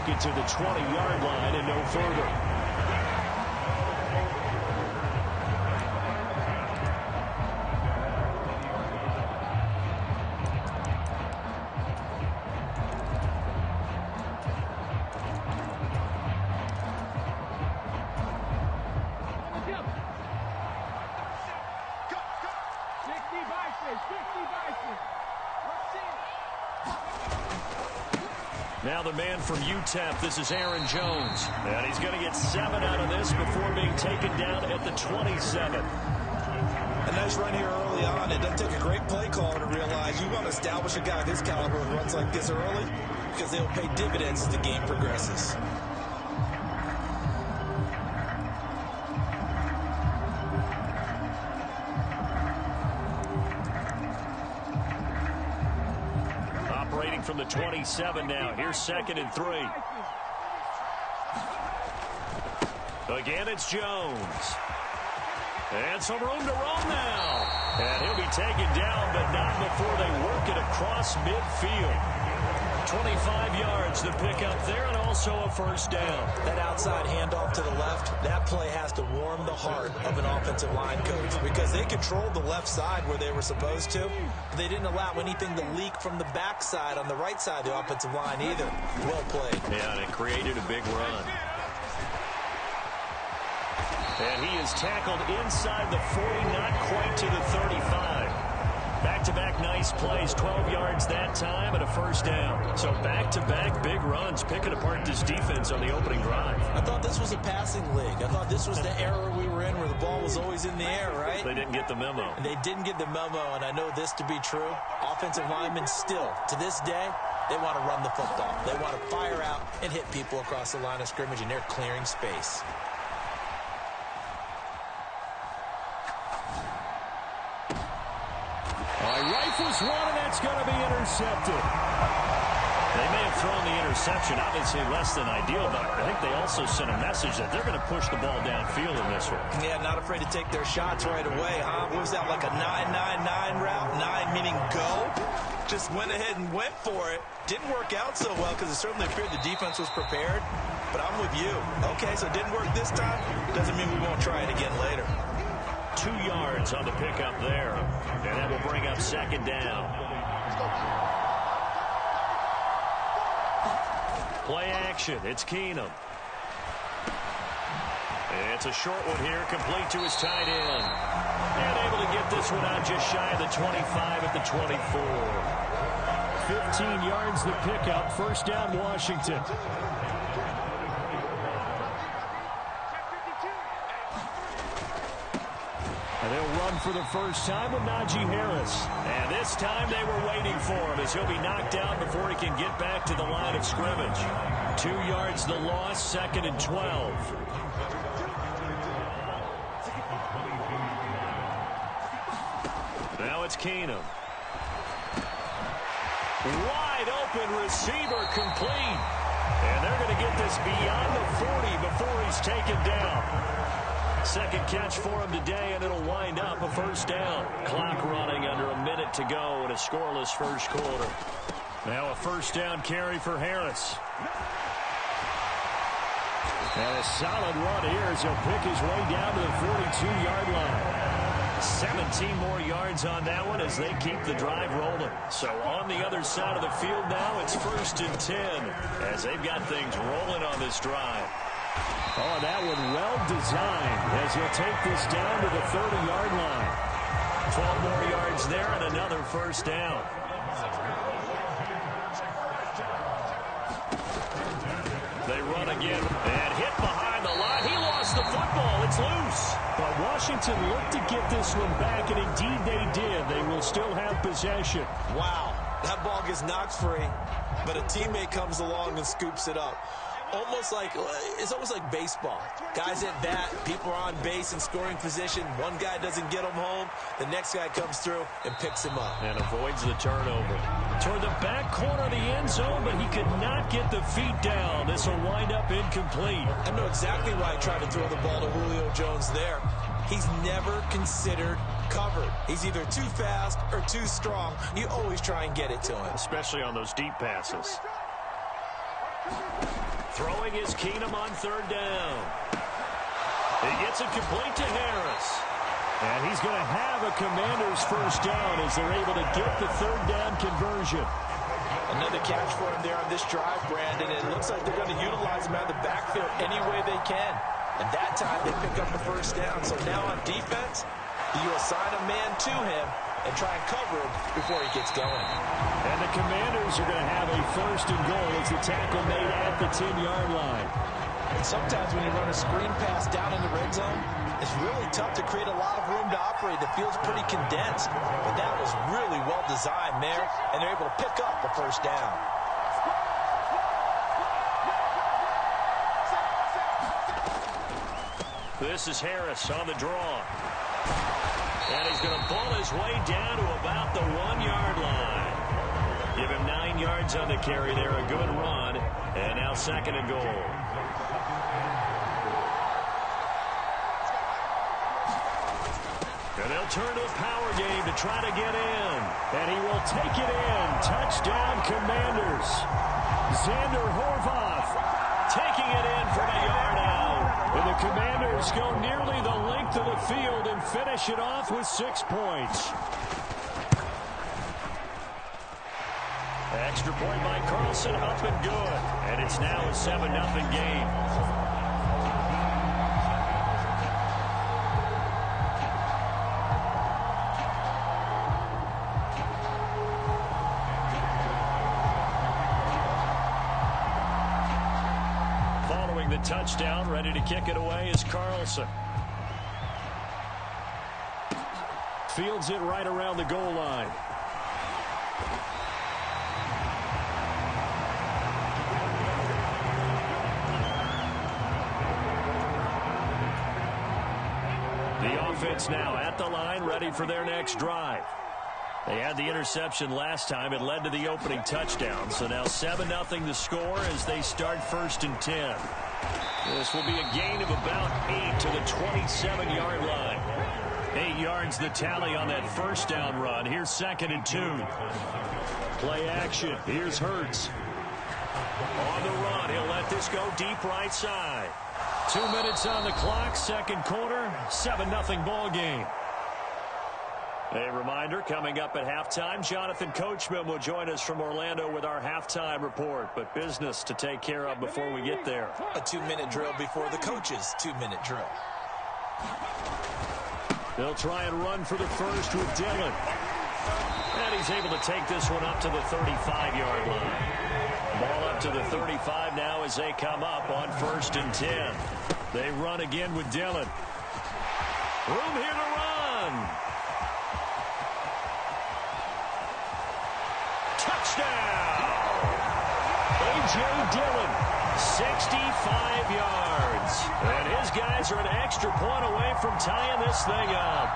take it to the 20-yard line and no further. Now the man from UTEP, this is Aaron Jones. And he's going to get 7 out of this before being taken down at the 27. A nice run here early on. It doesn't take a great play caller to realize you want to establish a guy of this caliber who runs like this early because they'll pay dividends as the game progresses. From the 27 now. Here's 2nd and 3. Again, it's Jones. And some room to roam now. And he'll be taken down, but not before they work it across midfield. 25 yards, the pickup there, and also a first down. That outside handoff to the left, that play has to warm the heart of an offensive line coach because they controlled the left side where they were supposed to. But they didn't allow anything to leak from the backside on the right side of the offensive line either. Well played. Yeah, and it created a big run. And he is tackled inside the 40, not quite to the 35. Back-to-back nice plays, 12 yards that time and a first down. So back-to-back big runs, picking apart this defense on the opening drive. I thought this was a passing league. I thought this was the era we were in where the ball was always in the air, right? They didn't get the memo. And they didn't get the memo, and I know this to be true. Offensive linemen still, to this day, they want to run the football. They want to fire out and hit people across the line of scrimmage, and they're clearing space. Rifles one, and that's going to be intercepted. They may have thrown the interception, obviously less than ideal, but I think they also sent a message that they're going to push the ball downfield in this one. Yeah, not afraid to take their shots right away, huh? What was that, like a 9-9-9 route? 9 meaning go? Just went ahead and went for it. Didn't work out so well because it certainly appeared the defense was prepared, but I'm with you. Okay, so it didn't work this time. Doesn't mean we won't try it again later. 2 yards on the pickup there, and that will bring up 2nd down. Play action, it's Keenum. It's a short one here, complete to his tight end. And able to get this one out just shy of the 25 at the 24. 15 yards the pickup, first down Washington. And they'll run for the first time with Najee Harris. And this time they were waiting for him as he'll be knocked down before he can get back to the line of scrimmage. 2 yards the loss, 2nd and 12. Now it's Keenum. Wide open receiver complete. And they're going to get this beyond the 40 before he's taken down. Second catch for him today, and it'll wind up a first down. Clock running under a minute to go in a scoreless first quarter. Now a first down carry for Harris. And a solid run here as he'll pick his way down to the 42-yard line. 17 more yards on that one as they keep the drive rolling. So on the other side of the field now, it's 1st and 10 as they've got things rolling on this drive. Oh, that one well designed as he'll take this down to the 30-yard line. 12 more yards there and another first down. They run again and hit behind the line. He lost the football. It's loose. But Washington looked to get this one back, and indeed they did. They will still have possession. Wow, that ball gets knocked free, but a teammate comes along and scoops it up. It's almost like baseball. Guys at bat, people are on base in scoring position. One guy doesn't get him home. The next guy comes through and picks him up. And avoids the turnover. Toward the back corner of the end zone, but he could not get the feet down. This will wind up incomplete. I know exactly why I tried to throw the ball to Julio Jones there. He's never considered covered. He's either too fast or too strong. You always try and get it to him. Especially on those deep passes. Throwing is Keenum on third down. He gets it complete to Harris. And he's going to have a Commanders first down as they're able to get the third down conversion. Another catch for him there on this drive, Brandon. It looks like they're going to utilize him out of the backfield any way they can. And that time they pick up the first down. So now on defense, you assign a man to him and try and cover him before he gets going. And the Commanders are going to have a first and goal as the tackle made at the 10-yard line. And sometimes when you run a screen pass down in the red zone, it's really tough to create a lot of room to operate. The field's pretty condensed. But that was really well designed there, and they're able to pick up the first down. This is Harris on the draw. And he's going to pull his way down to about the 1-yard line. Give him 9 yards on the carry there. A good run. And now second and goal. And they'll turn to the power game to try to get in. And he will take it in. Touchdown, Commanders. Xander Horvath taking it in from a yard out. And the Commanders go nearly the length of the field and finish it off with 6 points. Extra point by Carlson, up and good. And it's now a 7-0 game. Following the touchdown, ready to kick it away is Carlson. Fields it right around the goal line. The offense now at the line, ready for their next drive. They had the interception last time. It led to the opening touchdown. So now 7-0 the score as they start first and 10. This will be a gain of about 8 to the 27-yard line. 8 yards the tally on that first down run. Here's second and 2. Play action. Here's Hurts. On the run, he'll let this go deep right side. 2 minutes on the clock, second quarter, 7-0 ball game. A reminder, coming up at halftime, Jonathan Coachman will join us from Orlando with our halftime report. But business to take care of before we get there. A 2-minute drill before the coach's 2-minute drill. They'll try and run for the first with Dillon. And he's able to take this one up to the 35-yard line. Ball up to the 35 now as they come up on first and 10. They run again with Dillon. Room here to run. Touchdown! A.J. Dillon, 65 yards. And his guys are an extra point away from tying this thing up.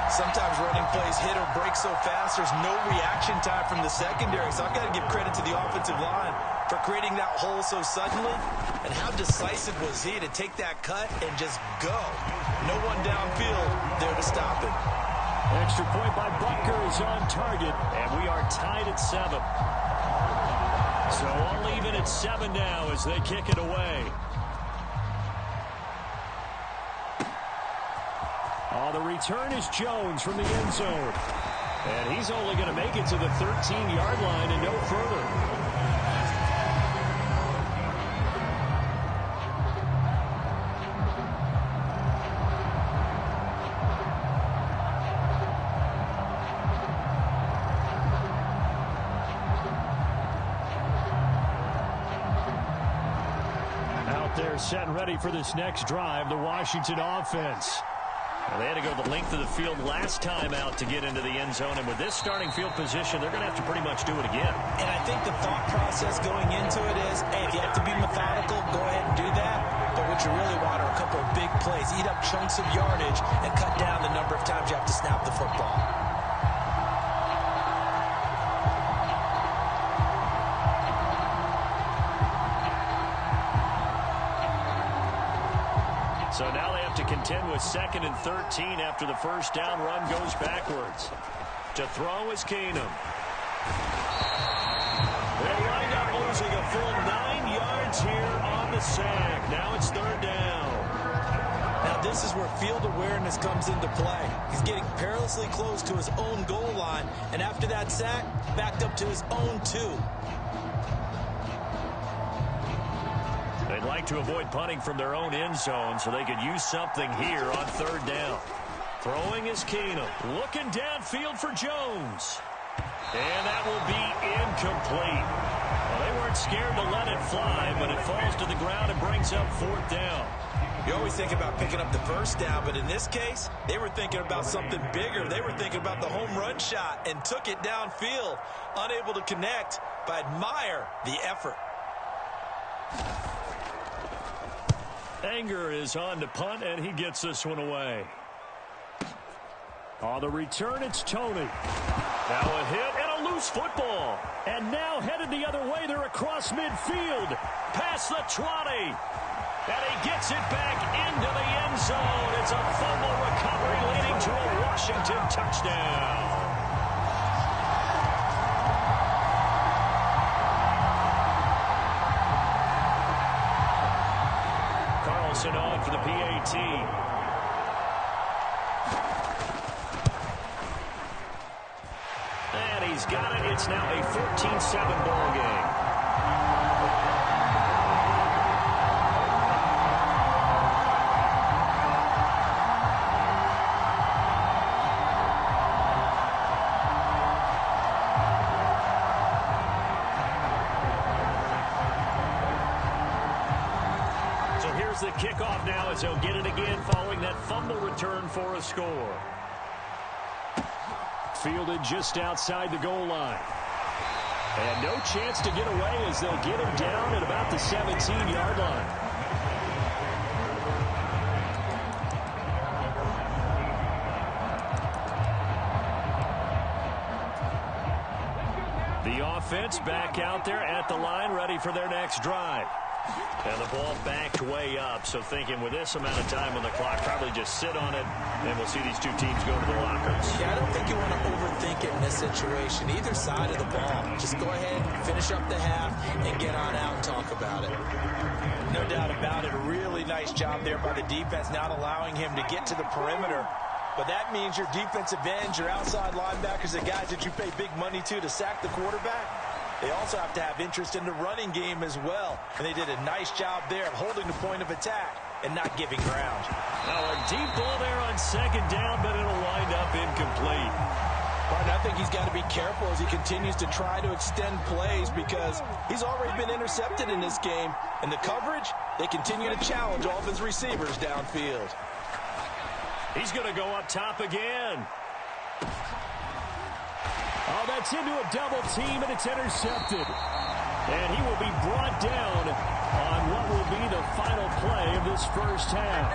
Sometimes running plays hit or break so fast, there's no reaction time from the secondary. So I've got to give credit to the offensive line for creating that hole so suddenly. And how decisive was he to take that cut and just go? No one downfield there to stop it. Extra point by Butker is on target, and we are tied at 7. So all even at 7 now as they kick it away. Oh, the return is Jones from the end zone. And he's only going to make it to the 13-yard line and no further. They're set and ready for this next drive, the Washington offense. Well, they had to go the length of the field last time out to get into the end zone, and with this starting field position, they're going to have to pretty much do it again. And I think the thought process going into it is, hey, if you have to be methodical, go ahead and do that. But what you really want are a couple of big plays, eat up chunks of yardage, and cut down the number of times you have to snap the football. So now they have to contend with second and 13 after the first down run goes backwards. To throw is Keenum. They wind up losing a full 9 yards here This is where field awareness comes into play. He's getting perilously close to his own goal line, and after that sack, backed up to his own 2. They'd like to avoid punting from their own end zone so they could use something here on 3rd down. Throwing is Keenum. Looking downfield for Jones. And that will be incomplete. Well, they weren't scared to let it fly, but it falls to the ground and brings up 4th down. You always think about picking up the first down, but in this case, they were thinking about something bigger. They were thinking about the home run shot and took it downfield. Unable to connect, but admire the effort. Anger is on to punt, and he gets this one away. On the return, it's Tony. Now a hit and a loose football. And now headed the other way. They're across midfield. Past the 20. And he gets it back into the end zone. It's a fumble recovery leading to a Washington touchdown. Carlson on for the PAT. And he's got it. It's now a 14-7 ball game. So here's the kickoff now as he'll get it again following that fumble return for a score. Fielded just outside the goal line. And no chance to get away as they'll get him down at about the 17-yard line. The offense back out there at the line, ready for their next drive. And the ball backed way up, so thinking with this amount of time on the clock, probably just sit on it, and we'll see these two teams go to the lockers. Yeah, I don't think you want to overthink it in this situation. Either side of the ball. Just go ahead, finish up the half, and get on out and talk about it. No doubt about it. A really nice job there by the defense, not allowing him to get to the perimeter. But that means your defensive ends, your outside linebackers, the guys that you pay big money to sack the quarterback, they also have to have interest in the running game as well. And they did a nice job there of holding the point of attack and not giving ground. Now a deep ball there on 2nd down, but it'll wind up incomplete. Martin, I think he's got to be careful as he continues to try to extend plays because he's already been intercepted in this game. And the coverage, they continue to challenge all of his receivers downfield. He's going to go up top again. Oh, that's into a double team, and it's intercepted. And he will be brought down on what will be the final play of this first half.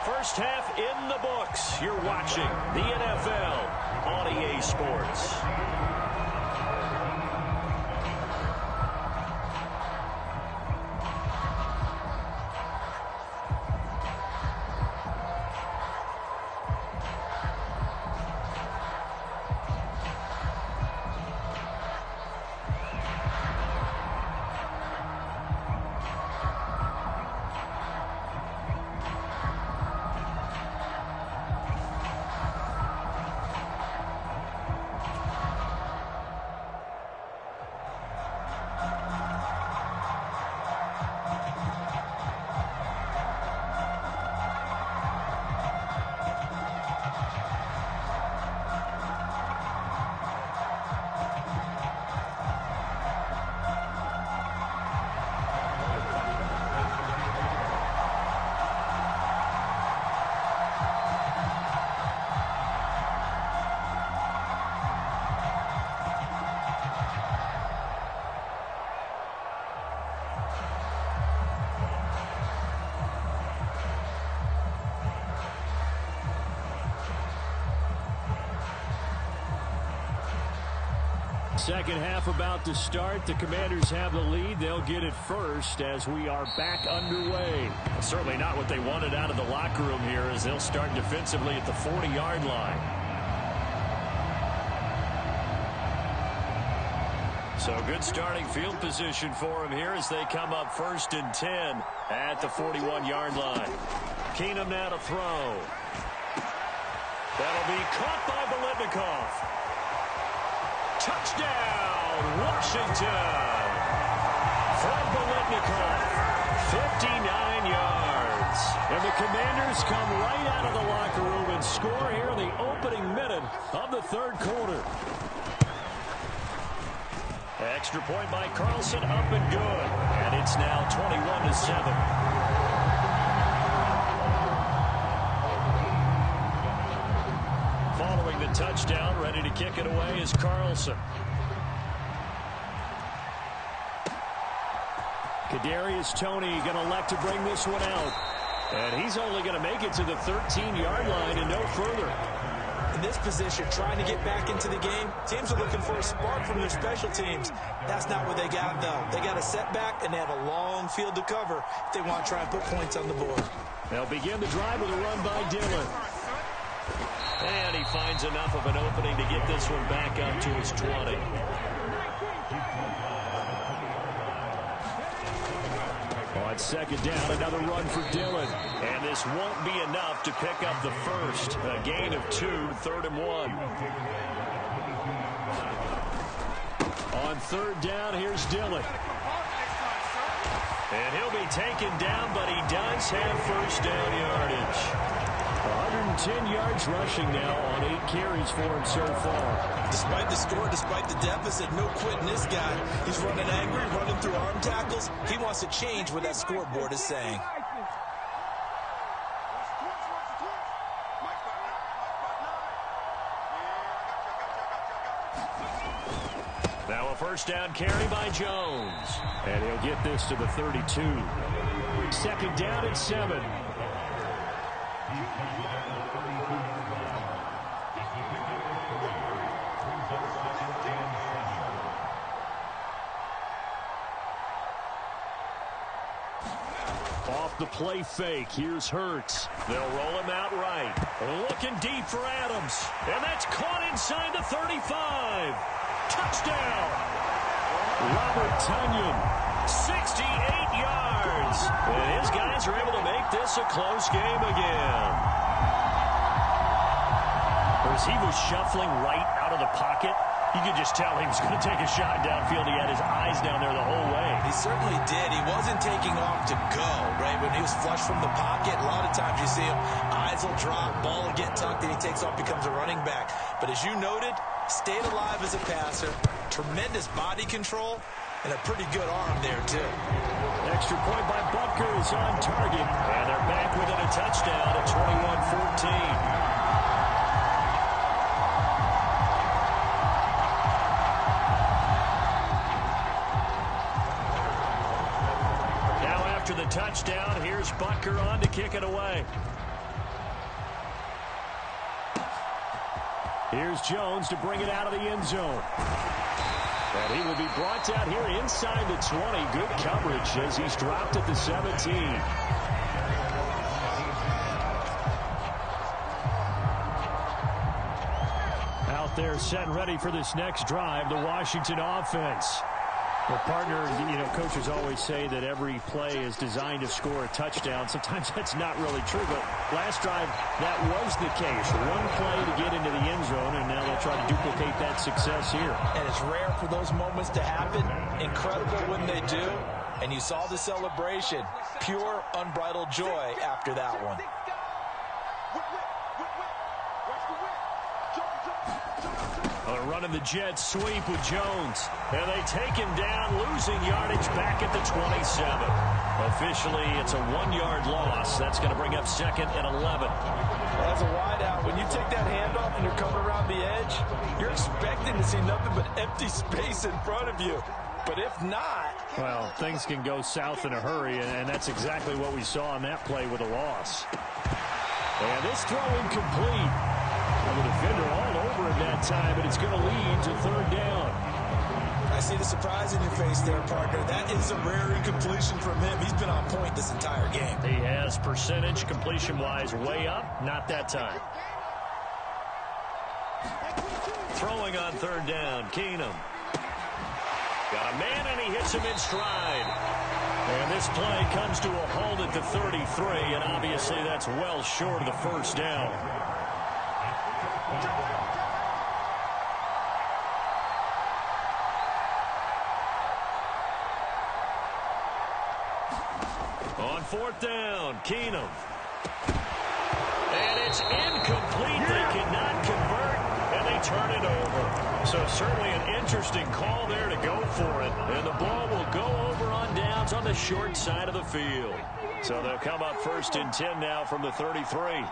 First half in the books. You're watching the NFL on EA Sports. Second half about to start. The Commanders have the lead. They'll get it first as we are back underway. Certainly not what they wanted out of the locker room here as they'll start defensively at the 40-yard line. So good starting field position for him here as they come up 1st and 10 at the 41-yard line. Keenum now to throw. That'll be caught by Biletnikoff. Touchdown, Washington. From Biletnikoff, 59 yards. And the Commanders come right out of the locker room and score here in the opening minute of the 3rd quarter. Extra point by Carlson, up and good. And it's now 21-7. Following the touchdown, ready to kick it away is Carlson. Kadarius Toney going to elect to bring this one out. And he's only going to make it to the 13-yard line and no further. In this position, trying to get back into the game, teams are looking for a spark from their special teams. That's not what they got, though. They got a setback, and they have a long field to cover if they want to try and put points on the board. They'll begin the drive with a run by Dillon. And he finds enough of an opening to get this one back up to his 20. On 2nd down, another run for Dillon. And this won't be enough to pick up the first. A gain of 2, 3rd and 1. On 3rd down, here's Dillon. And he'll be taken down, but he does have first down yardage. 110 yards rushing now on 8 carries for him so far. Despite the score, despite the deficit, no quitting this guy. He's running angry, running through arm tackles. He wants to change what that scoreboard is saying. Now a first down carry by Jones. And he'll get this to the 32. 2nd down at 7. Off the play fake, here's Hurts. They'll roll him out right. Looking deep for Adams. And that's caught inside the 35. Touchdown. Robert Tonyan, 68 yards. And his guys are able to make this a close game again. As he was shuffling right out of the pocket, you could just tell he was going to take a shot downfield. He had his eyes down there the whole way. He certainly did. He wasn't taking off to go, right? When he was flush from the pocket, a lot of times you see him, eyes will drop, ball will get tucked, and he takes off, becomes a running back. But as you noted, stayed alive as a passer, tremendous body control, and a pretty good arm there, too. Extra point by Butker is on target. And they're back within a touchdown at 21-14. After the touchdown, here's Butker on to kick it away. Here's Jones to bring it out of the end zone. And he will be brought down here inside the 20. Good coverage as he's dropped at the 17. Out there set and ready for this next drive, the Washington offense. Well, partner, you know, coaches always say that every play is designed to score a touchdown. Sometimes that's not really true, but last drive, that was the case. One play to get into the end zone, and now they'll try to duplicate that success here. And it's rare for those moments to happen. Incredible when they do. And you saw the celebration. Pure, unbridled joy after that one. Running the jet sweep with Jones. And they take him down, losing yardage back at the 27. Officially, it's a 1-yard loss. That's going to bring up 2nd and 11. As a wideout, when you take that handoff and you're coming around the edge, you're expecting to see nothing but empty space in front of you. But if not... well, things can go south in a hurry, and that's exactly what we saw on that play with a loss. And this throw incomplete. The defender all over him that time, but it's going to lead to 3rd down. I see the surprise in your face there, partner. That is a rare incompletion from him. He's been on point this entire game. He has percentage completion-wise way up. Not that time. Throwing on 3rd down, Keenum. Got a man, and he hits him in stride. And this play comes to a halt at the 33, and obviously that's well short of the first down. On fourth down, Keenum. And it's incomplete. They cannot convert, and they turn it over. So certainly an interesting call there to go for it. And the ball will go over on downs on the short side of the field. So they'll come up first and 10 now from the 33.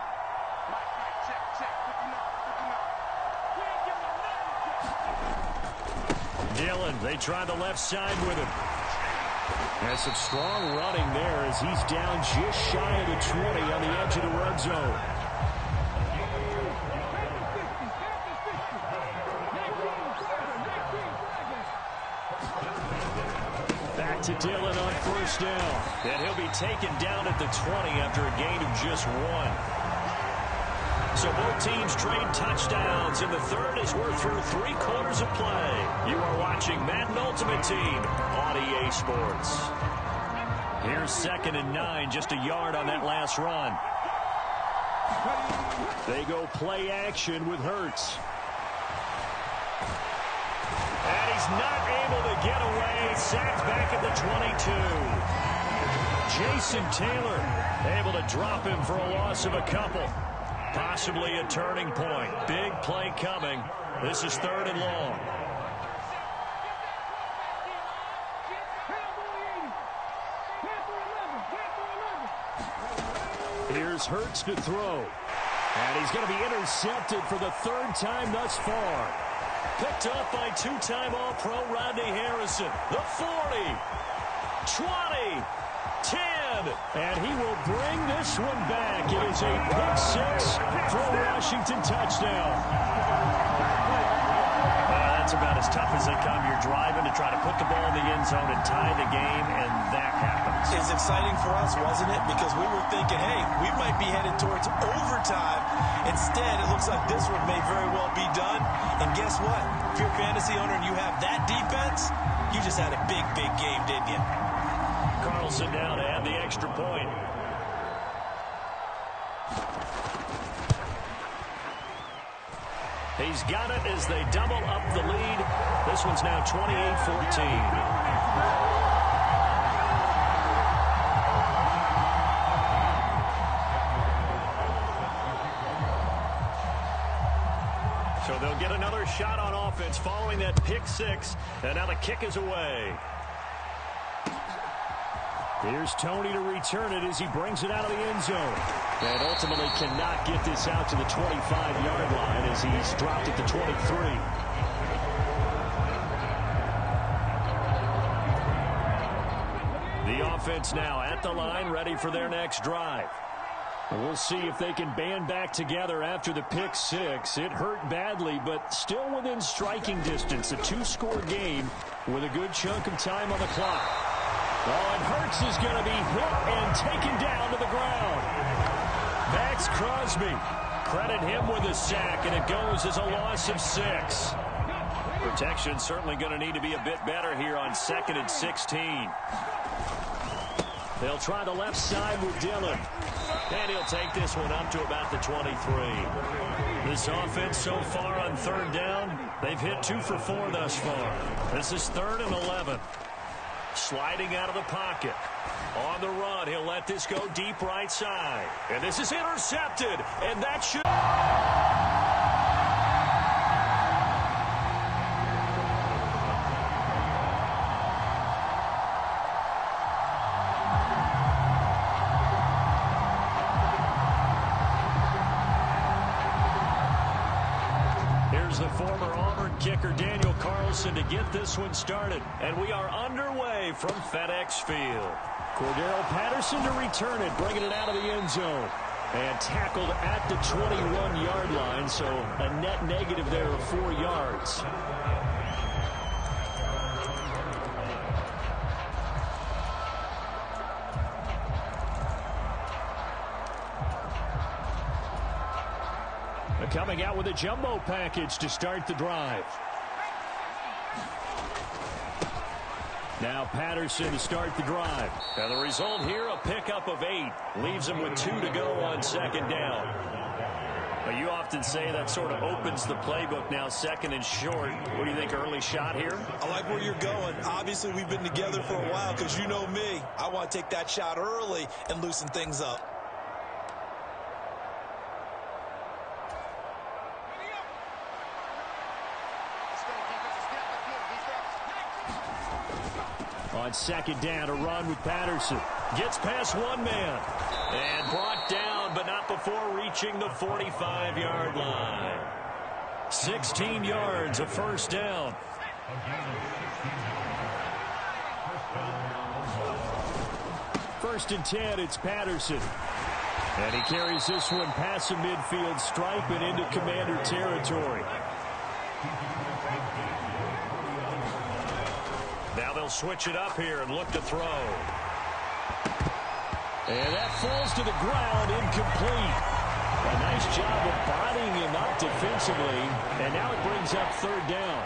Dillon, they try the left side with him. Has some strong running there as he's down just shy of the 20 on the edge of the red zone. Back to Dillon on first down. And he'll be taken down at the 20 after a gain of just 1. So both teams trade touchdowns in the third as we're through 3 quarters of play. You are watching Madden Ultimate Team on EA Sports. Here's 2nd and 9, just a yard on that last run. They go play action with Hurts. And he's not able to get away. Sacked back at the 22. Jason Taylor able to drop him for a loss of a couple. Possibly a turning point. Big play coming. This is 3rd and long. Here's Hurts to throw. And he's going to be intercepted for the 3rd time thus far. Picked up by 2-time All-Pro Rodney Harrison. The 40. 20. 10. And he will bring this one back. It is a pick-6 for a Washington touchdown. That's about as tough as they come. You're driving to try to put the ball in the end zone and tie the game, and that happens. It's exciting for us, wasn't it? Because we were thinking, hey, we might be headed towards overtime. Instead, it looks like this one may very well be done. And guess what? If you're a fantasy owner and you have that defense, you just had a big, big game, didn't you? Carlson now to add the extra point. He's got it as they double up the lead. This one's now 28-14. So they'll get another shot on offense following that pick-6, and now the kick is away. Here's Tony to return it as he brings it out of the end zone. And ultimately cannot get this out to the 25-yard line as he's dropped at the 23. The offense now at the line, ready for their next drive. We'll see if they can band back together after the pick-6. It hurt badly, but still within striking distance. A 2-score game with a good chunk of time on the clock. Oh, and Hurts is going to be hit and taken down to the ground. Max Crosby, credit him with a sack, and it goes as a loss of 6. Protection certainly going to need to be a bit better here on 2nd and 16. They'll try the left side with Dillon. And he'll take this one up to about the 23. This offense so far on 3rd down, they've hit 2 for 4 thus far. This is 3rd and 11. Sliding out of the pocket. On the run, he'll let this go deep right side. And this is intercepted. And that should... Here's the former Auburn kicker, Daniel Carlson, to get this one started. And we are underway from FedEx Field. Cordero Patterson to return it, bringing it out of the end zone. And tackled at the 21-yard line, so a net negative there of 4 yards. Coming out with a jumbo package to start the drive. Now Patterson to start the drive. And the result here, a pickup of 8. Leaves him with 2 to go on second down. But you often say that sort of opens the playbook now, second and short. What do you think, early shot here? I like where you're going. Obviously, we've been together for a while because you know me. I want to take that shot early and loosen things up. On second down, a run with Patterson. Gets past one man. And brought down, but not before reaching the 45-yard line. 16 yards, a first down. First and 10, it's Patterson. And he carries this one past the midfield stripe and into Commander territory. Now they'll switch it up here and look to throw. And that falls to the ground, incomplete. A nice job of bodying him up defensively, and now it brings up third down.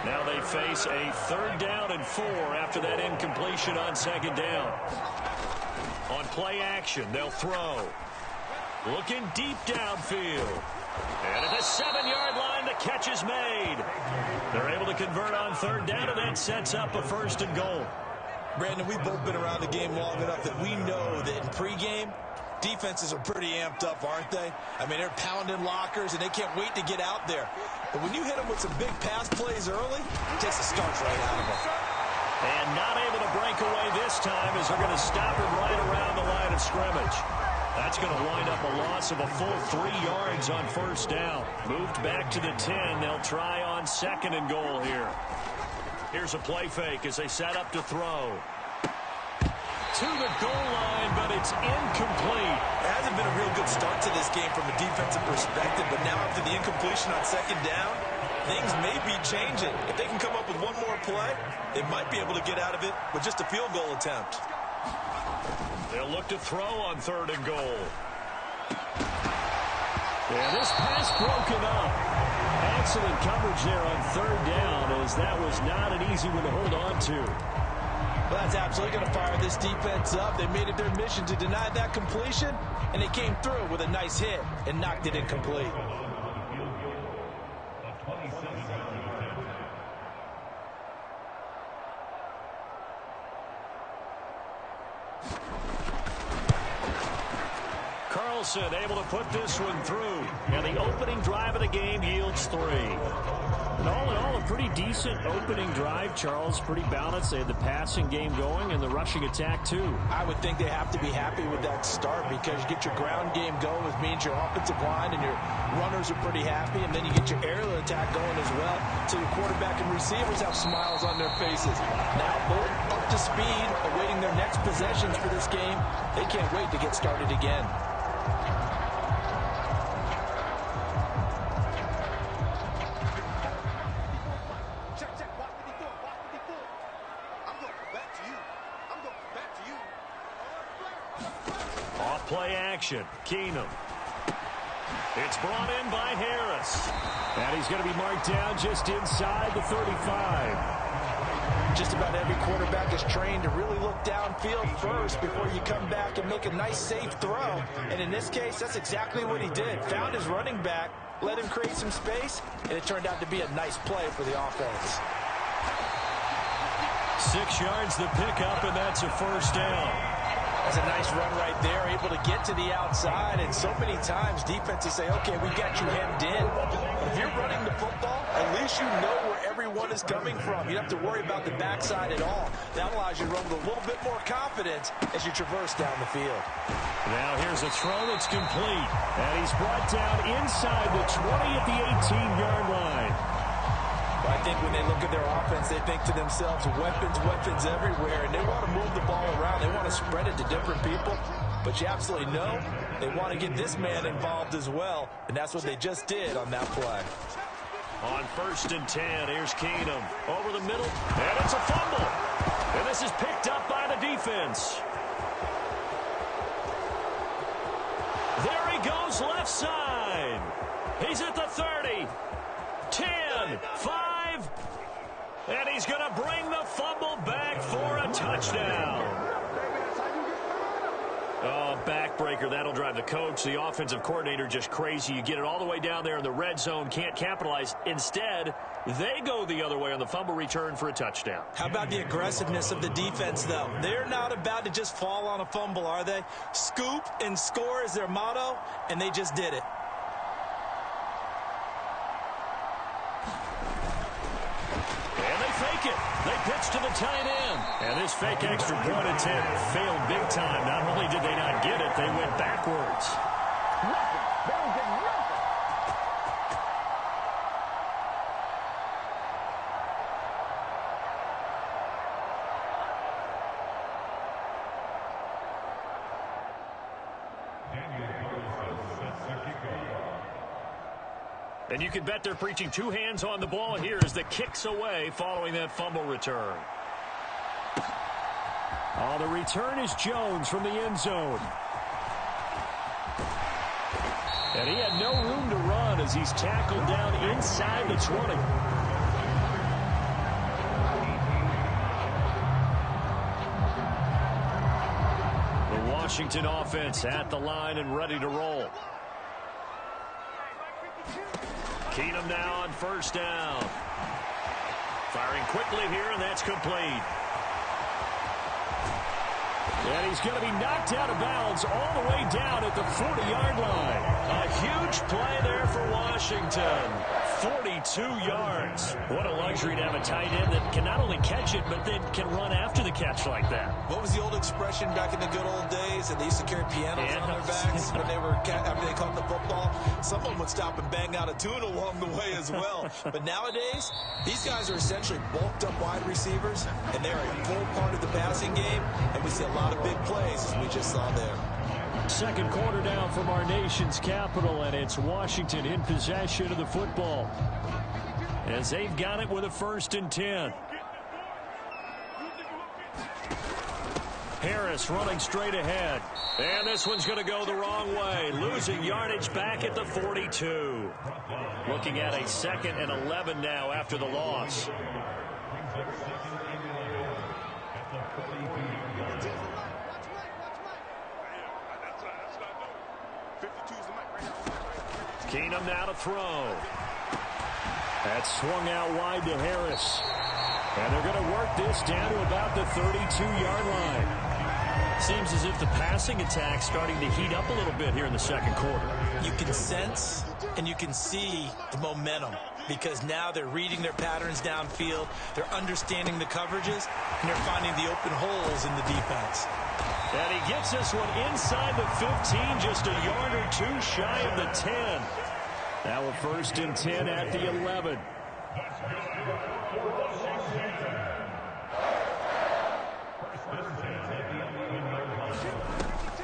Now they face a 3rd down and 4 after that incompletion on second down. On play action, they'll throw. Looking deep downfield. And at the 7-yard line, the catch is made. They're able to convert on third down, and that sets up a 1st and goal. Brandon, we've both been around the game long enough that we know that in pregame, defenses are pretty amped up, aren't they? I mean, they're pounding lockers, and they can't wait to get out there. But when you hit them with some big pass plays early, it takes the starch right out of them. And not able to break away this time as they're going to stop him right around the line of scrimmage. That's going to wind up a loss of a full 3 yards on first down. Moved back to the 10. They'll try on 2nd and goal here. Here's a play fake as they set up to throw. To the goal line, but it's incomplete. It hasn't been a real good start to this game from a defensive perspective, but now after the incompletion on second down, things may be changing. If they can come up with one more play, they might be able to get out of it with just a field goal attempt. They'll look to throw on 3rd and goal. And this pass broken up. Excellent coverage there on 3rd down, as that was not an easy one to hold on to. Well, that's absolutely going to fire this defense up. They made it their mission to deny that completion, and they came through with a nice hit and knocked it incomplete. Carlson able to put this one through. And the opening drive of the game yields 3. And all in all, a pretty decent opening drive, Charles. Pretty balanced. They had the passing game going and the rushing attack, too. I would think they have to be happy with that start because you get your ground game going, which means your offensive line and your runners are pretty happy, and then you get your aerial attack going as well. So your quarterback and receivers have smiles on their faces. Now, both up to speed, awaiting their next possessions for this game. They can't wait to get started again. Play action. Keenum. It's brought in by Harris. And he's going to be marked down just inside the 35. Just about every quarterback is trained to really look downfield first before you come back and make a nice, safe throw. And in this case, that's exactly what he did. Found his running back, let him create some space, and it turned out to be a nice play for the offense. 6 yards the pickup, and that's a first down. That's a nice run right there, able to get to the outside. And so many times defenses say, okay, we got you hemmed in. But if you're running the football, at least you know where everyone is coming from. You don't have to worry about the backside at all. That allows you to run with a little bit more confidence as you traverse down the field. Now here's a throw that's complete. And he's brought down inside the 20 at the 18-yard line. I think when they look at their offense, they think to themselves, weapons, weapons everywhere, and they want to move the ball around. They want to spread it to different people, but you absolutely know they want to get this man involved as well, and that's what they just did on that play. On 1st and 10, here's Keenum over the middle, and it's a fumble, and this is picked up by the defense. There he goes, left side. He's at the 30, 10, 5. And he's going to bring the fumble back for a touchdown. Oh, backbreaker. That'll drive the coach, the offensive coordinator, just crazy. You get it all the way down there in the red zone, can't capitalize. Instead, they go the other way on the fumble return for a touchdown. How about the aggressiveness of the defense, though? They're not about to just fall on a fumble, are they? Scoop and score is their motto, and they just did it. Fake it. They pitch to the tight end. And this fake extra point attempt failed big time. Not only did they not get it, they went backwards. And you can bet they're preaching two hands on the ball here as the kick's away following that fumble return. Oh, the return is Jones from the end zone. And he had no room to run as he's tackled down inside the 20. The Washington offense at the line and ready to roll. Keenum now on first down. Firing quickly here, and that's complete. And he's going to be knocked out of bounds all the way down at the 40-yard line. A huge play there for Washington. 42 yards. What a luxury to have a tight end that can not only catch it, but then can run after the catch like that. What was the old expression back in the good old days? And they used to carry pianos on their backs when they were after they caught the football. Someone would stop and bang out a tune along the way as well. But nowadays, these guys are essentially bulked up wide receivers, and they're a full part of the passing game. And we see a lot of big plays, as we just saw there. Second quarter down from our nation's capital, and it's Washington in possession of the football as they've got it with a 1st and 10. Harris running straight ahead, and this one's going to go the wrong way, losing yardage back at the 42. Looking at a 2nd and 11 now after the loss. Keenum now to throw. That's swung out wide to Harris. And they're going to work this down to about the 32-yard line. Seems as if the passing attack's starting to heat up a little bit here in the second quarter. You can sense and you can see the momentum because now they're reading their patterns downfield. They're understanding the coverages, and they're finding the open holes in the defense. And he gets this one inside the 15, just a yard or two shy of the 10. Now a 1st and 10 at the 11.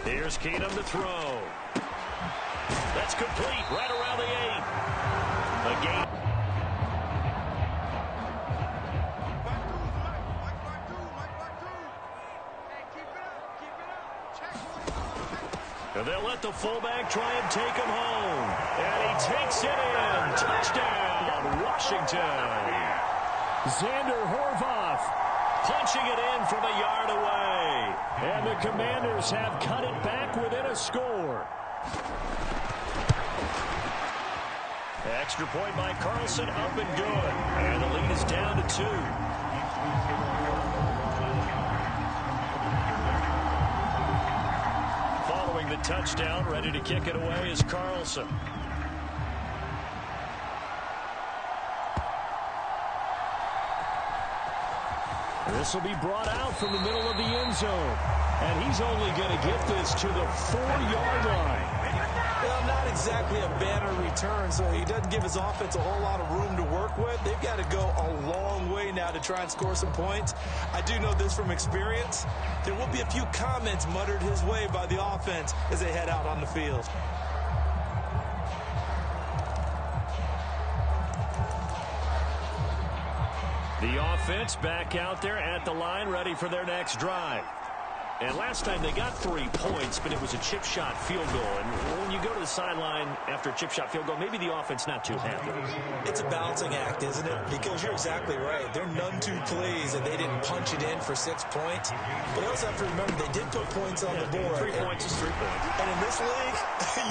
Here's Keenum to throw. That's complete right around the 8. A game. And they'll let the fullback try and take him home. And he takes it in. Touchdown, Washington. Xander Horvath punching it in from a yard away. And the Commanders have cut it back within a score. Extra point by Carlson, up and good. And the lead is down to 2. The touchdown, ready to kick it away is Carlson. This will be brought out from the middle of the end zone. And he's only going to get this to the 4-yard line. Well, not exactly a banner return, so he doesn't give his offense a whole lot of room to work with. They've got to go a long way now to try and score some points. I do know this from experience. There will be a few comments muttered his way by the offense as they head out on the field. The offense back out there at the line, ready for their next drive. And last time they got 3 points, but it was a chip shot field goal. And when you go to the sideline after a chip shot field goal, maybe the offense not too happy. It's a balancing act, isn't it? Because you're exactly right. They're none too pleased that they didn't punch it in for 6 points. But you also have to remember they did put points on the board. 3 points is 3 points. And in this league,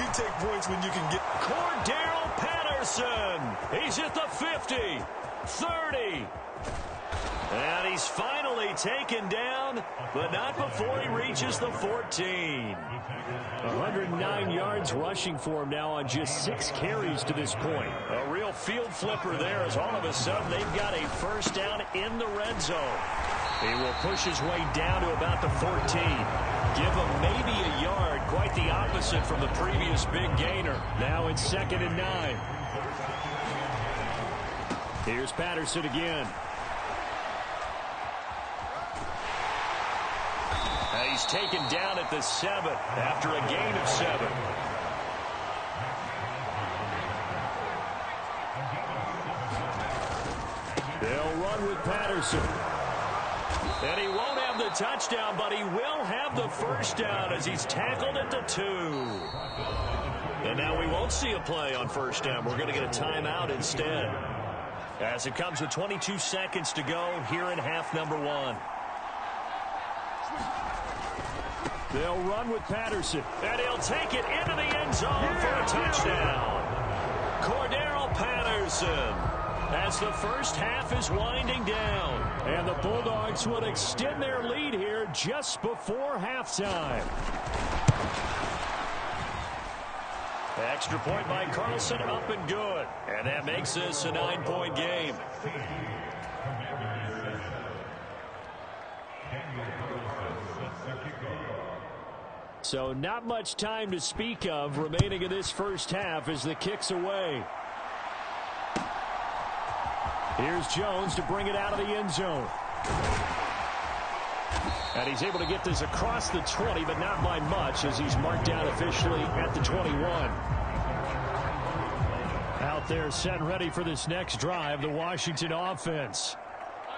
you take points when you can get. Cordero Patterson. He's at the 50, 30. And he's finally taken down, but not before he reaches the 14. 109 yards rushing for him now on just 6 carries to this point. A real field flipper there as all of a sudden they've got a first down in the red zone. He will push his way down to about the 14. Give him maybe a yard, quite the opposite from the previous big gainer. Now it's 2nd and 9. Here's Patterson again. He's taken down at the 7 after a gain of 7. They'll run with Patterson. And he won't have the touchdown, but he will have the first down as he's tackled at the 2. And now we won't see a play on first down. We're going to get a timeout instead. As it comes with 22 seconds to go here in half number 1. They'll run with Patterson, and he'll take it into the end zone for a touchdown. Cordero Patterson, as the first half is winding down. And the Bulldogs would extend their lead here just before halftime. Extra point by Carlson, up and good. And that makes this a 9-point game. So not much time to speak of remaining in this first half as the kick's away. Here's Jones to bring it out of the end zone. And he's able to get this across the 20, but not by much as he's marked down officially at the 21. Out there set and ready for this next drive, the Washington offense.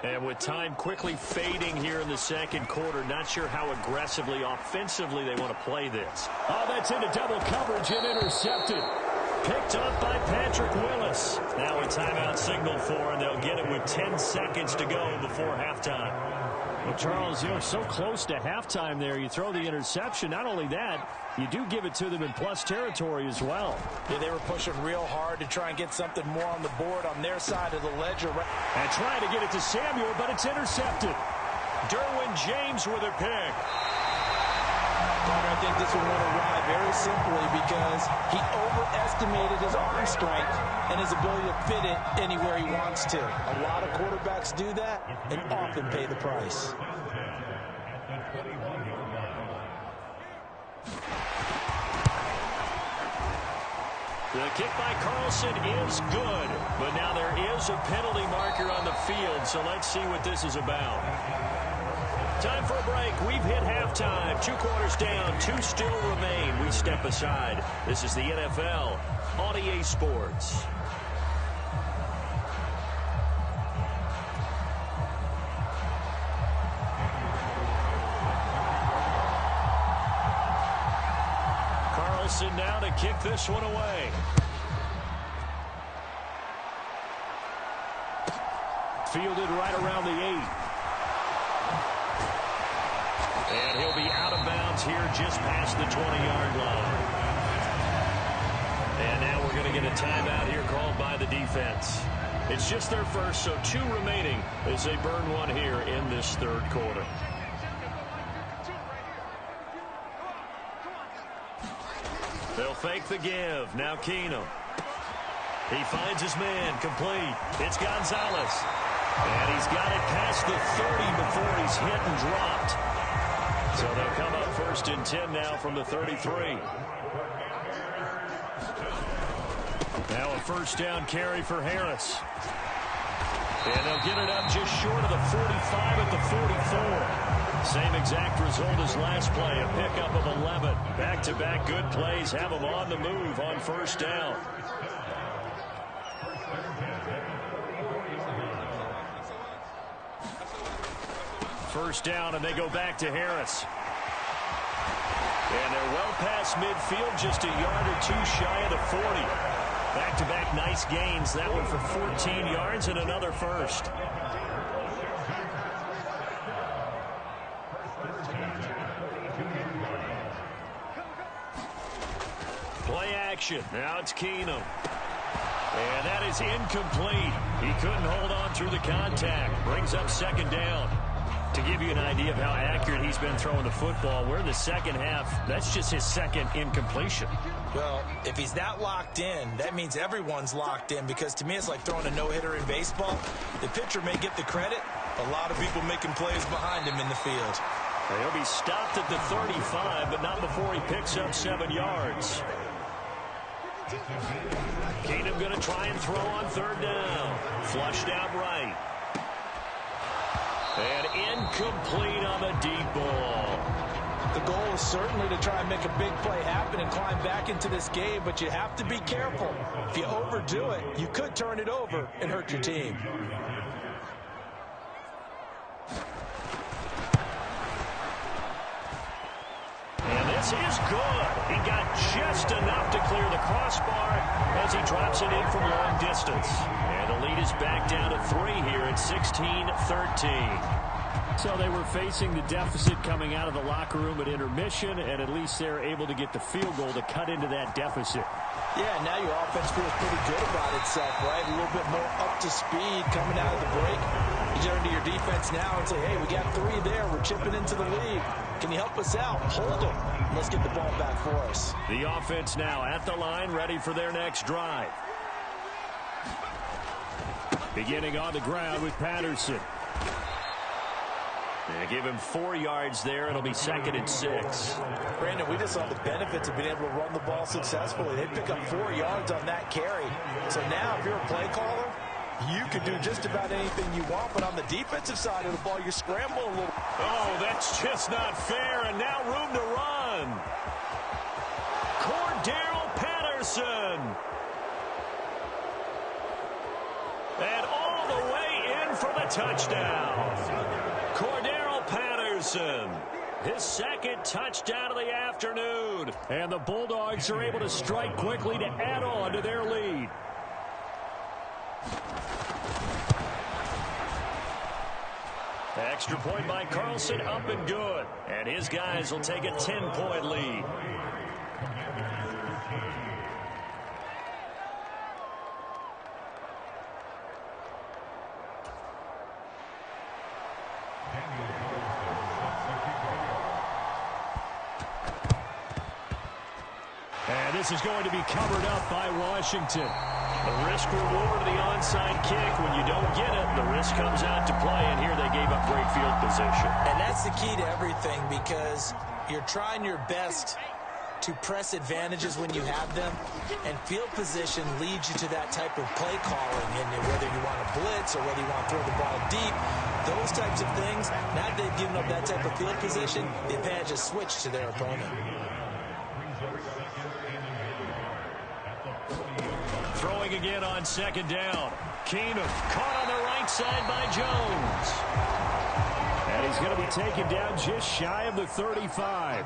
And with time quickly fading here in the second quarter, not sure how aggressively, offensively they want to play this. Oh, that's into double coverage and intercepted. Picked up by Patrick Willis. Now a timeout signaled for, and they'll get it with 10 seconds to go before halftime. Well, Charles, you're so close to halftime there. You throw the interception. Not only that, you do give it to them in plus territory as well. Yeah, they were pushing real hard to try and get something more on the board on their side of the ledger. And trying to get it to Samuel, but it's intercepted. Derwin James with a pick. I think this one went awry very simply because he overestimated his arm strength and his ability to fit it anywhere he wants to. A lot of quarterbacks do that and often pay the price. The kick by Carlson is good, but now there is a penalty marker on the field, so let's see what this is about. Time for a break. We've hit halftime. 2 quarters down, 2 still remain. We step aside. This is the NFL on EA Sports. Carlson now to kick this one away. Fielded right around the 8. And he'll be out of bounds here just past the 20-yard line. And now we're going to get a timeout here called by the defense. It's just their first, so 2 remaining as they burn one here in this third quarter. They'll fake the give. Now Keenum. He finds his man. Complete. It's Gonzalez. And he's got it past the 30 before he's hit and dropped. So they'll come up 1st and 10 now from the 33. Now a first down carry for Harris. And they'll get it up just short of the 45 at the 44. Same exact result as last play, a pickup of 11. Back-to-back good plays have them on the move on first down. First down, and they go back to Harris. And they're well past midfield, just a yard or two shy of the 40. Back-to-back nice gains. That one for 14 yards and another first. Play action. Now it's Keenum. And that is incomplete. He couldn't hold on through the contact. Brings up second down. To give you an idea of how accurate he's been throwing the football, we're in the second half. That's just his second incompletion. Well, if he's that locked in, that means everyone's locked in, because to me it's like throwing a no-hitter in baseball. The pitcher may get the credit. A lot of people making plays behind him in the field. He'll be stopped at the 35, but not before he picks up 7 yards. Keenum going to try and throw on third down. Flushed out right. And incomplete on the deep ball. The goal is certainly to try and make a big play happen and climb back into this game, but you have to be careful. If you overdo it, you could turn it over and hurt your team. And this is good. He got just enough to clear the crossbar as he drops it in from long distance. And the lead is back down to 3 here at 16-13. So they were facing the deficit coming out of the locker room at intermission, and at least they're able to get the field goal to cut into that deficit. Yeah, now your offense feels pretty good about itself, right? A little bit more up to speed coming out of the break. You turn to your defense now and say, hey, we got 3 there. We're chipping into the lead. Can you help us out? Hold them. Let's get the ball back for us. The offense now at the line, ready for their next drive. Beginning on the ground with Patterson. They give him 4 yards there. It'll be 2nd and 6. Brandon, we just saw the benefits of being able to run the ball successfully. They pick up 4 yards on that carry. So now if you're a play caller, you can do just about anything you want. But on the defensive side of the ball, you scramble a little. Oh, that's just not fair. And now room to run. Cordero Patterson. And all the way in for the touchdown. Cordero Patterson, his 2nd touchdown of the afternoon. And the Bulldogs are able to strike quickly to add on to their lead. Extra point by Carlson, up and good. And his guys will take a 10-point lead. And this is going to be covered up by Washington. The risk-reward of the onside kick. When you don't get it, the risk comes out to play. And here they gave up great field position. And that's the key to everything, because you're trying your best to press advantages when you have them. And field position leads you to that type of play calling. And whether you want to blitz or whether you want to throw the ball deep, those types of things, now that they've given up that type of field position, the advantage is switched to their opponent. Throwing again on 2nd down. Keenum caught on the right side by Jones. And he's going to be taken down just shy of the 35.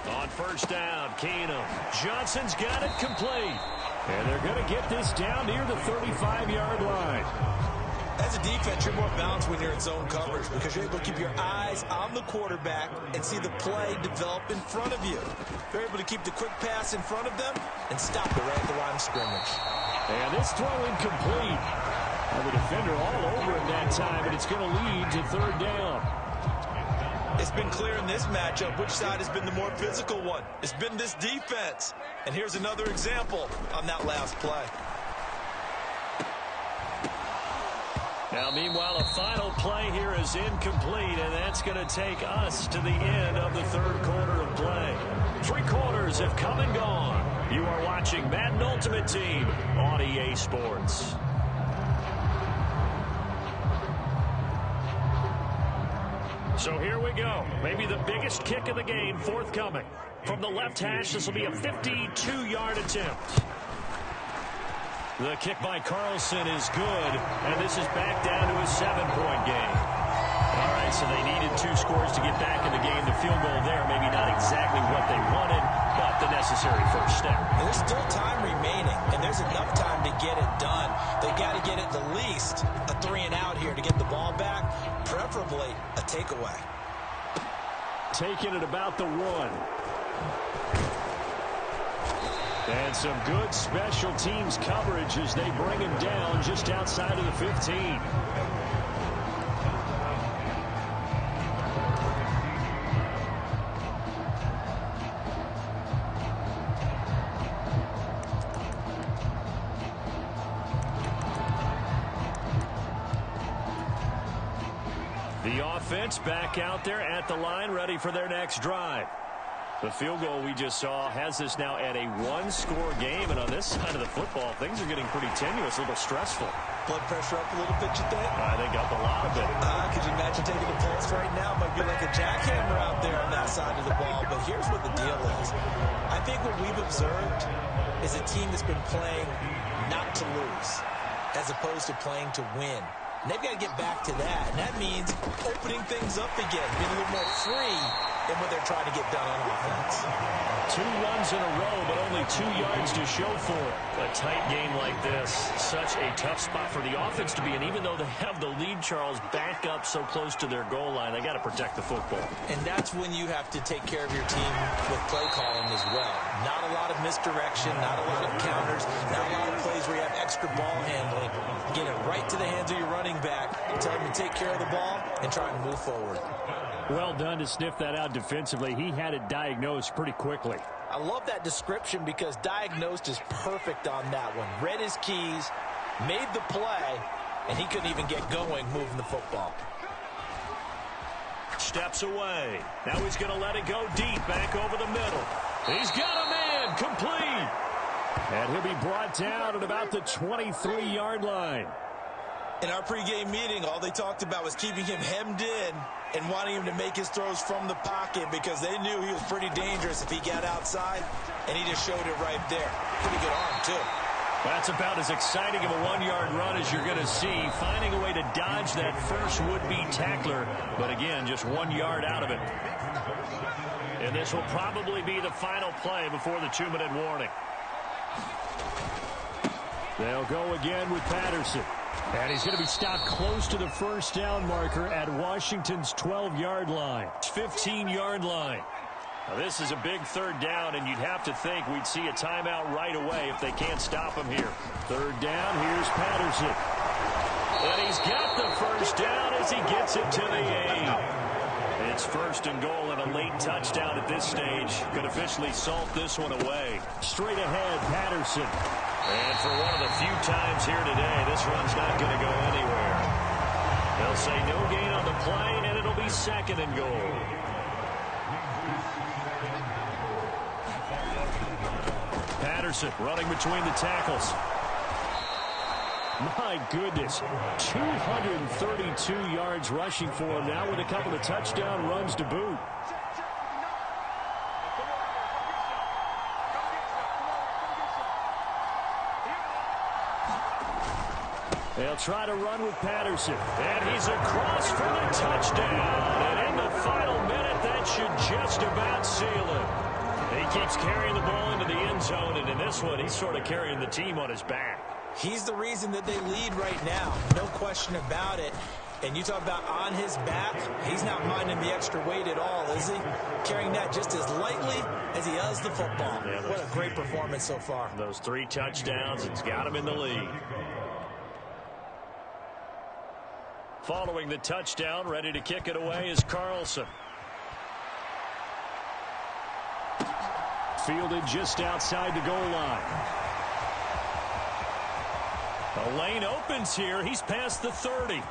On 1st down, Keenum. Johnson's got it complete. And they're going to get this down near the 35-yard line. As a defense, you're more balanced when you're in zone coverage, because you're able to keep your eyes on the quarterback and see the play develop in front of you. You're able to keep the quick pass in front of them and stop it right at the line of scrimmage. And this throw incomplete. And the defender all over him that time, and it's going to lead to 3rd down. It's been clear in this matchup which side has been the more physical one. It's been this defense. And here's another example on that last play. Now, meanwhile, a final play here is incomplete, and that's going to take us to the end of the 3rd quarter of play. 3 quarters have come and gone. You are watching Madden Ultimate Team on EA Sports. So here we go. Maybe the biggest kick of the game forthcoming. From the left hash, this will be a 52-yard attempt. The kick by Carlson is good, and this is back down to a 7-point game. So they needed 2 scores to get back in the game. The field goal there, maybe not exactly what they wanted, but the necessary first step. And there's still time remaining, and there's enough time to get it done. They've got to get at the least a 3-and-out here to get the ball back, preferably a takeaway. Taking it about the 1. And some good special teams coverage as they bring him down just outside of the 15. The offense back out there at the line, ready for their next drive. The field goal we just saw has us now at a 1-score game, and on this side of the football, things are getting pretty tenuous, a little stressful. Blood pressure up a little bit, you think? I think up a lot of it. Could you imagine taking the pulse right now? Might be like a jackhammer out there on that side of the ball, but here's what the deal is. I think what we've observed is a team that's been playing not to lose, as opposed to playing to win. And they've got to get back to that, and that means opening things up again, being a little more free in what they're trying to get done on offense. 2 runs in a row, but only 2 yards to show for it. A tight game like this, such a tough spot for the offense to be in. Even though they have the lead, Charles, back up so close to their goal line, they got to protect the football. And that's when you have to take care of your team with play calling as well. Not a lot of misdirection, not a lot of counters, not a lot of plays where you have extra ball handling. Get it right to the hands of your running back, tell him to take care of the ball, and try and move forward. Well done to sniff that out defensively. He had it diagnosed pretty quickly. I love that description because diagnosed is perfect on that one. Read his keys, made the play, and he couldn't even get going moving the football. Steps away. Now he's going to let it go deep back over the middle. He's got a man complete. And he'll be brought down at about the 23-yard line. In our pregame meeting, all they talked about was keeping him hemmed in and wanting him to make his throws from the pocket because they knew he was pretty dangerous if he got outside, and he just showed it right there. Pretty good arm, too. That's about as exciting of a 1-yard run as you're going to see, finding a way to dodge that first would-be tackler, but again, just 1 yard out of it. And this will probably be the final play before the 2-minute warning. They'll go again with Patterson. And he's going to be stopped close to the first down marker at Washington's 12-yard line. 15-yard line. Now this is a big 3rd down, and you'd have to think we'd see a timeout right away if they can't stop him here. 3rd down, here's Patterson. And he's got the first down as he gets it to the 8. It's 1st and goal and a late touchdown at this stage. Could officially salt this one away. Straight ahead, Patterson. And for one of the few times here today, this run's not going to go anywhere. They'll say no gain on the play, and it'll be 2nd and goal. Patterson running between the tackles. My goodness, 232 yards rushing for him now with a couple of touchdown runs to boot. They'll try to run with Patterson. And he's across for the touchdown. And in the final minute, that should just about seal it. He keeps carrying the ball into the end zone, and in this one, he's sort of carrying the team on his back. He's the reason that they lead right now. No question about it. And you talk about on his back, he's not minding the extra weight at all, is he? Carrying that just as lightly as he does the football. Yeah, what a great performance so far. Those 3 touchdowns, it's got him in the lead. Following the touchdown, ready to kick it away is Carlson. Fielded just outside the goal line. The lane opens here. He's past the 30.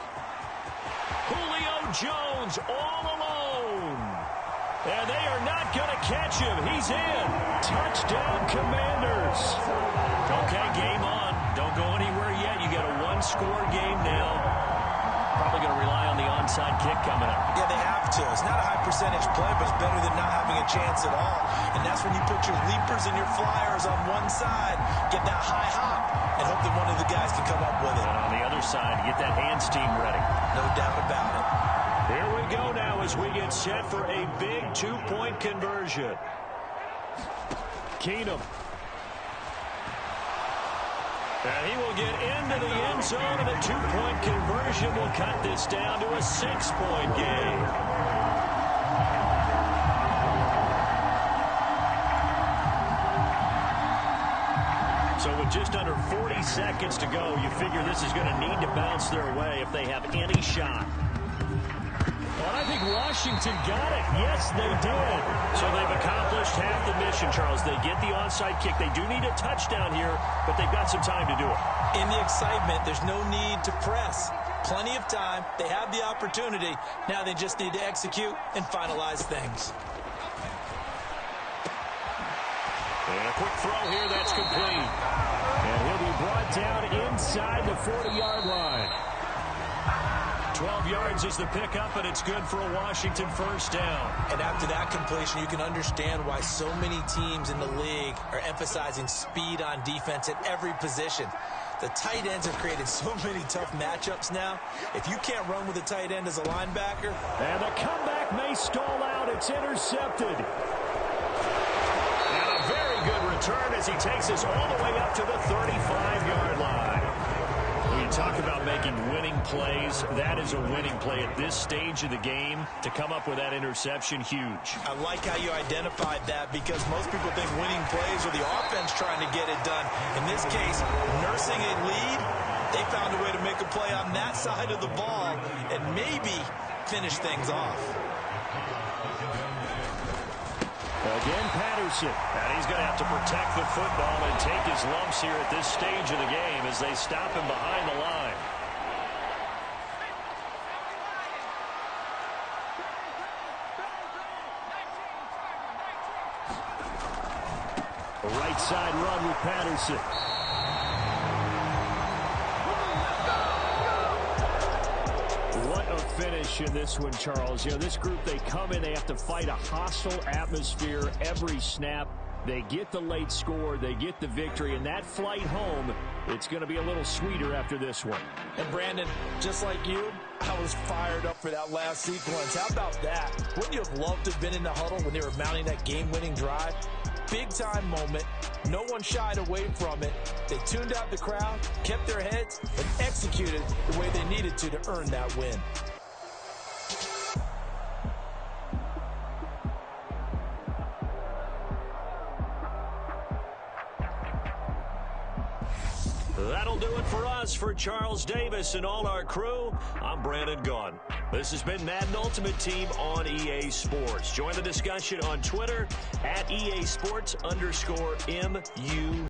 Julio Jones all alone. And they are not going to catch him. He's in. Touchdown, Commanders. Okay, game on. Don't go anywhere yet. You got a 1-score game now. Probably going to rely on the onside kick coming up. Yeah, they have to. It's not a high percentage play, but it's better than not having a chance at all. And that's when you put your leapers and your flyers on one side, get that high hop, and hope that one of the guys can come up with it. And on the other side, get that hands team ready. No doubt about it. Here we go now as we get set for a big two-point conversion. Keenum. And he will get into the end zone, and a two-point conversion will cut this down to a 6-point game. So with just under 40 seconds to go, you figure this is going to need to bounce their way if they have any shot. Well, I think Washington got it. Yes, they did. So they've accomplished half the mission, Charles. They get the onside kick. They do need a touchdown here, but they've got some time to do it. In the excitement, there's no need to press. Plenty of time. They have the opportunity. Now they just need to execute and finalize things. And a quick throw here. That's complete. And he'll be brought down inside the 40-yard line. 12 yards is the pickup, and it's good for a Washington first down. And after that completion, you can understand why so many teams in the league are emphasizing speed on defense at every position. The tight ends have created so many tough matchups now. If you can't run with a tight end as a linebacker. And the comeback may stall out. It's intercepted. And a very good return as he takes us all the way up to the 35-yard line. When you talk about making winning plays, that is a winning play at this stage of the game. To come up with that interception, huge. I like how you identified that, because most people think winning plays are the offense trying to get it done. In this case, nursing a lead, they found a way to make a play on that side of the ball and maybe finish things off. Again, Patterson. And he's going to have to protect the football and take his lumps here at this stage of the game as they stop him behind the line. A right side run with Patterson. What a finish in this one, Charles. You know, this group, they come in, they have to fight a hostile atmosphere every snap. They get the late score, they get the victory, and that flight home, it's going to be a little sweeter after this one. And Brandon, just like you, I was fired up for that last sequence. How about that? Wouldn't you have loved to have been in the huddle when they were mounting that game-winning drive? Big-time moment. No one shied away from it. They tuned out the crowd, kept their heads, and executed the way they needed to earn that win. That'll do it for us. For Charles Davis and all our crew, I'm Brandon Gaughan. This has been Madden Ultimate Team on EA Sports. Join the discussion on Twitter at EA Sports_MU.